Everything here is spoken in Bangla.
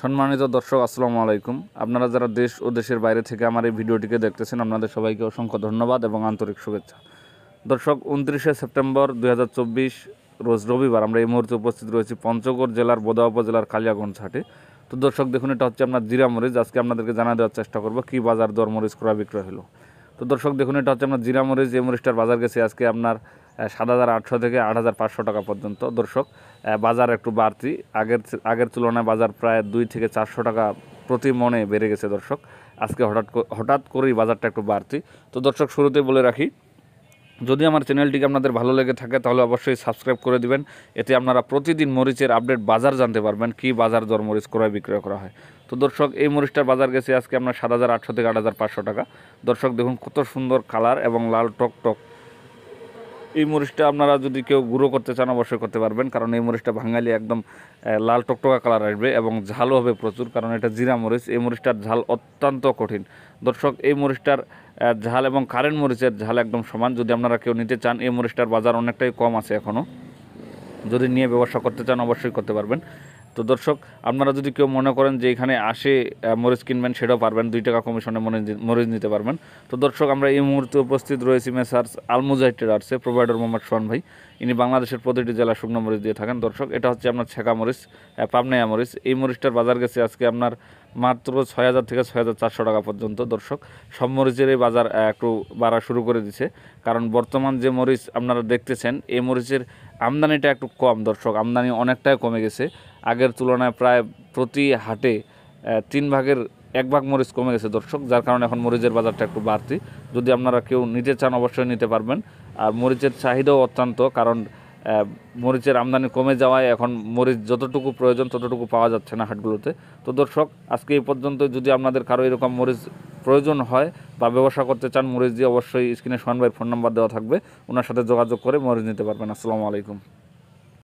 সম্মানিত দর্শক আসসালামু আলাইকুম। আপনারা যারা দেশ ও দেশের বাইরে থেকে আমার এই ভিডিওটিকে দেখতেছেন আপনাদের সবাইকে অসংখ্য ধন্যবাদ এবং আন্তরিক শুভেচ্ছা। দর্শক 29শে সেপ্টেম্বর 2024 রোজ রবিবার আমরা এই মুহূর্তে উপস্থিত রয়েছি পঞ্চগড় জেলার বোদা উপজেলার কালিয়াগঞ্জ হাটে। তো দর্শক দেখুন, এটা হচ্ছে আপনার জিরা মরিচ। আজকে আপনাদেরকে জানা দেওয়ার চেষ্টা করব কী বাজার দর মরিচ ক্রয় বিক্রয় হলো। তো দর্শক দেখুন, এটা হচ্ছে আপনার জিরা মরিচ। এই মরিচটার বাজার গেছে আজকে আপনার 7,800 থেকে 8,500 টাকা পর্যন্ত। দর্শক বাজার একটু বাড়তি, আগের তুলনায় বাজার প্রায় 2 থেকে 400 টাকা প্রতি মনে বেড়ে গেছে। দর্শক আজকে হঠাৎ করেই বাজারটা একটু বাড়তি। তো দর্শক শুরুতেই বলে রাখি, যদি আমার চ্যানেলটিকে আপনাদের ভালো লেগে থাকে তাহলে অবশ্যই সাবস্ক্রাইব করে দিবেন। এতে আপনারা প্রতিদিন মরিচের আপডেট বাজার জানতে পারবেন, কি বাজার দর মরিচ ক্রয় বিক্রয় করা হয়। তো দর্শক এই মরিচটার বাজার গেছে আজকে আপনার 7,800 থেকে 8,500 টাকা। দর্শক দেখুন কত সুন্দর কালার এবং লাল টক। এই মরিচটা আপনারা যদি কেউ গুঁড়ো করতে চান অবশ্যই করতে পারবেন, কারণ এই মরিচটা ভাঙালি একদম লাল টকটকা কালার আসবে এবং ঝালও হবে প্রচুর, কারণ এটা জিরা মরিচ। এই মরিচটার ঝাল অত্যন্ত কঠিন। দর্শক এই মরিচটার ঝাল এবং কারেন্ট মরিচের ঝাল একদম সমান। যদি আপনারা কেউ নিতে চান, এই মরিচটার বাজার অনেকটাই কম আছে এখনও। যদি নিয়ে ব্যবসা করতে চান অবশ্যই করতে পারবেন। তো দর্শক আপনারা যদি কেউ মনে করেন যে এখানে আসে মরিচ কিনবেন, সেটাও পারবেন, 2 টাকা কমিশনে মরিচ নিতে পারবেন। তো দর্শক আমরা এই মুহূর্তে উপস্থিত রয়েছি মেসার্স আলমুজাহিদ ট্রেডার্সে, প্রোভাইডার মোহাম্মদ সোহান ভাই। ইনি বাংলাদেশের প্রতিটি জেলা শুকনো মরিচ দিয়ে থাকেন। দর্শক এটা হচ্ছে আপনার ছেঁকা মরিচ, পাবনাইয়া মরিচ। এই মরিচটার বাজার গেছে আজকে আপনার মাত্র 6,000 থেকে 6,400 টাকা পর্যন্ত। দর্শক সব মরিচের এই বাজার একটু বাড়া শুরু করে দিছে, কারণ বর্তমান যে মরিচ আপনারা দেখতেছেন এই মরিচের আমদানিটা একটু কম। দর্শক আমদানি অনেকটাই কমে গেছে, আগের তুলনায় প্রায় প্রতি হাটে 3 ভাগের 1 ভাগ মরিচ কমে গেছে দর্শক, যার কারণে এখন মরিচের বাজারটা একটু বাড়তি। যদি আপনারা কেউ নিতে চান অবশ্যই নিতে পারবেন। আর মরিচের চাহিদাও অত্যন্ত, কারণ মরিচের আমদানি কমে যাওয়ায় এখন মরিচ যতটুকু প্রয়োজন ততটুকু পাওয়া যাচ্ছে না হাটগুলোতে। তো দর্শক আজকে এই পর্যন্ত। যদি আপনাদের কারো এরকম মরিচ প্রয়োজন হয় বা ব্যবসা করতে চান মরিচ দিয়ে, অবশ্যই স্ক্রিনে সোহান ভাইয়ের ফোন নাম্বার দেওয়া থাকবে, ওনার সাথে যোগাযোগ করে মরিচ নিতে পারবেন। আসসালামু আলাইকুম।